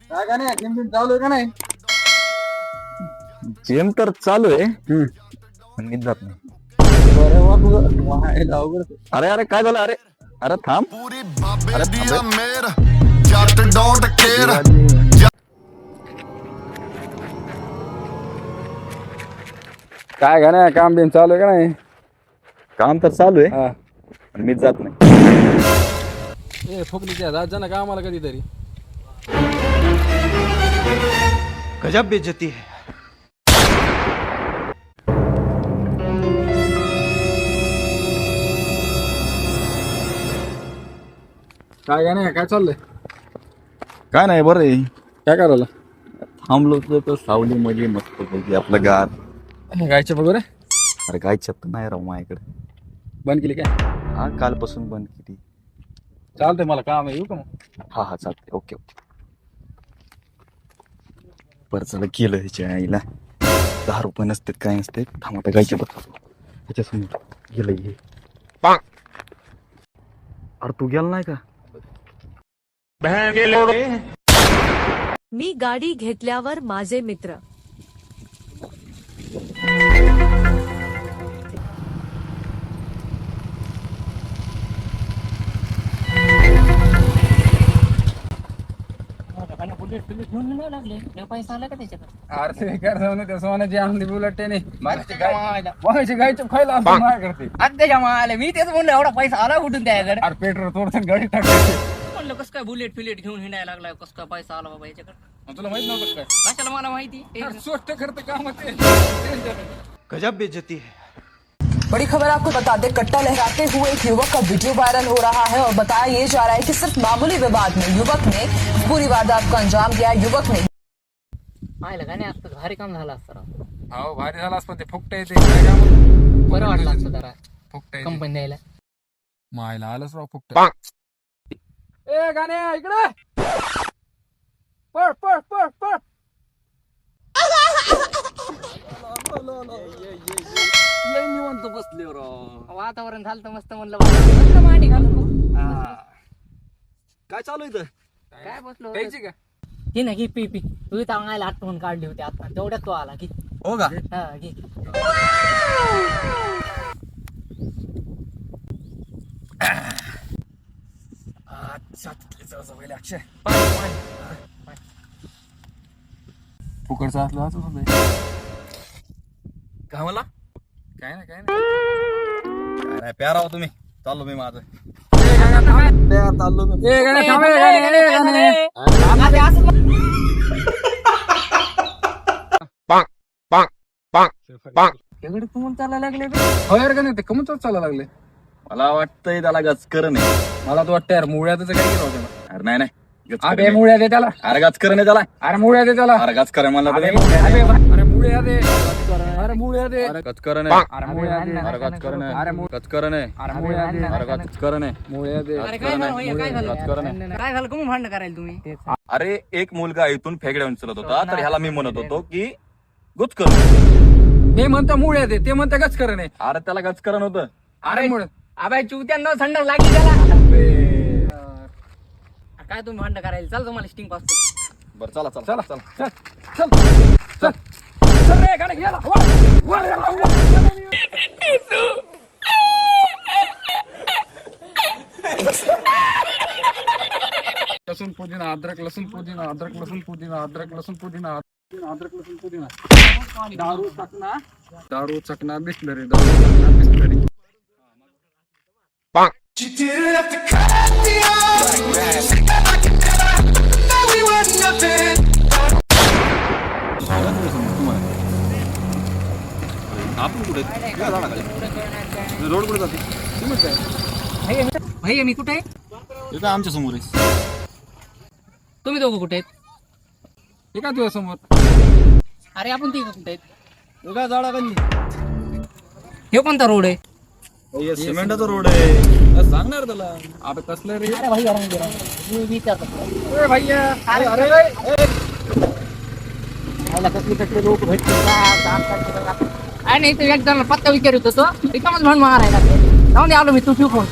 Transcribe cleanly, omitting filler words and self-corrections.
काय का नाही जिम चालू आहे का नाही? जिम तर चालू आहे पण मी जात नाही. बरं वा तुझं वाहायला अवघड. अरे अरे काय झालं? अरे अरे थांब. पूरी बाबे अरे दिया थांब मेरा जट डोंट केयर काय का नाही काम बिम चालू आहे का नाही? काम तर चालू आहे हा पण मी जात नाही. ए फुकलीच्या जात जा ना कामाला कधीतरी. गजब बेइज्जती है. काय का नाही काय चाललंय? काय नाही बरं आहे. काय करायला? थांबलो तर सावली मध्ये मस्त पैकी आपलं गार. गायच्या वगैरे अरे काय छत्त नाही राहू माझ्याकडे. बंद केली काय? हा कालपासून बंद केली. चालतंय मला काम आहे येऊ का मग? हा हा चालते. Okay okay. बरं चला केलं ह्याच्या आईला. 10 रुपये नसतात काय नसते. थांब आता गायच्या बघतो ह्याच्यासमोर गेलं हे. अरे तू गेला नाही का? मी गाडी घेतल्यावर माझे मित्र अरे काय जाऊन त्या सोन्याची आणली बुलेट नाही मागायची गायच्या खायला माय करते. त्याच्या माले मी तेच म्हणलं एवढा पैसा आला कुठून त्याकडे अरे पेट्रोल तोडताना गाडी टाकायची. म्हणलं कसं काय बुलेट फिलेट घेऊन हिंडायला लागलाय कसं काय पैसा आला बाबा याच्याकडे. तुला माहित नव्हतं काय? कशाला मला माहिती स्वस्त करते काम ते. गजब बेइज्जती है. बड़ी खबर आपको बता दें, कट्टा लहराते हुए एक युवक का वीडियो वायरल हो रहा है और बताया ये जा रहा है कि सिर्फ मामूली विवाद में युवक ने पूरी वारदात को अंजाम दिया. युवक ने पाहिलं का नाही असतं भारी काम झालं असतं राव. हो भारी झाला पण ते फुकट येते काय काम? बरं वाटलं असतं जरा फुकट कंपनी द्यायला. मायला आलंच राव फुकट. ए गाणे इकडे पळ पळ पळ पळ. लय निवांत बसले राव. वातावरण झालं तर मस्त म्हणलं मस्त मांडी घालून काय चालू इथं? काय बसलो प्यायची का? घे ना घे पी पी. तुझी चांगला आठवण काढली होती आता तेवढ्यात तो आला घे. हो का? हा घे. फुकटचा असला असं होतं. काय मला? काय ना काय काय नाही प्यारा हो तुम्ही. चाललो मी माझं. एवढे तुम्हाला चालायला लागले होयर का नाही ते कमच चालायला लागले. मला वाटतंय त्याला गचकरण आहे. मला तर वाटतं यार मुळ्याचं काय केलं होतं. अरे नाही नाही गचकरण अरे आहे. मुळ्या दे त्याला. अरे गचकरण आहे त्याला. अरे मुळ्या दे त्याला. अरे गचकरण मला अरे तर- मुळ्या दे. अरे मुळ्या दे. अरे मुळ्या दे. अरे गचकरण आहे. अरे मुळ्या दे. अरे गचकरण आहे. अरे गचकरण आहे. अरे मुळ्या दे. अरे गचकरण आहे. मुळ्या दे. अरे काय झालं भैया, काय गचकरण झालं आहे. काय झालं कमी भांडण करायला तुम्ही. अरे एक मुलगा इथून फेकड्यावरून चलत होता तर ह्याला मी म्हणत होतो की गुचकरण. हे म्हणतो मुळ्या दे ते म्हणतं गच करे नाही. अरे त्याला गचकरण होतं. अरे मुळ अबे चुत्यांना थंड लागली त्याला. काय तुम्ही भांडण करायला चाल तुम्हाला स्टिंग पासतो. बरं चला चला चला चला. चल चल चल चल रे गाडी घ्यायला. वर याला, वर. लसूण पुदिना अद्रक लसूण पुदिना अद्रक लसूण पुदिना अद्रक लसूण पुदिना अद्रक लसूण पुदिना. दारू चकना बिस्लरी दारू चकना Bisleri. You didn't have to cut me off. I can never know we were nothing. आपण कुठे रोड कुठे जाते? भैया मी कुठे आहे इथं आमच्या समोर आहे. तुम्ही दोघं कुठे आहेत. हे का तुझ्या समोर? अरे आपण तिघं कुठे आहेत. एका झाडाखाली. हे कोणता रोड आहे. सिमेंटाचा रोड आहे. सांगणार त्याला. अबे कसलं रे? अरे भैया राहून दे, राहून दे. मी विचारतो. ए भैया अरे अरे खायला कसली लोक भेटतील काय नाही ते एक जण पत्ता विचारित होतो रिकामच भांड मारायला जाऊन दे आलो मी तू ठेव फोन.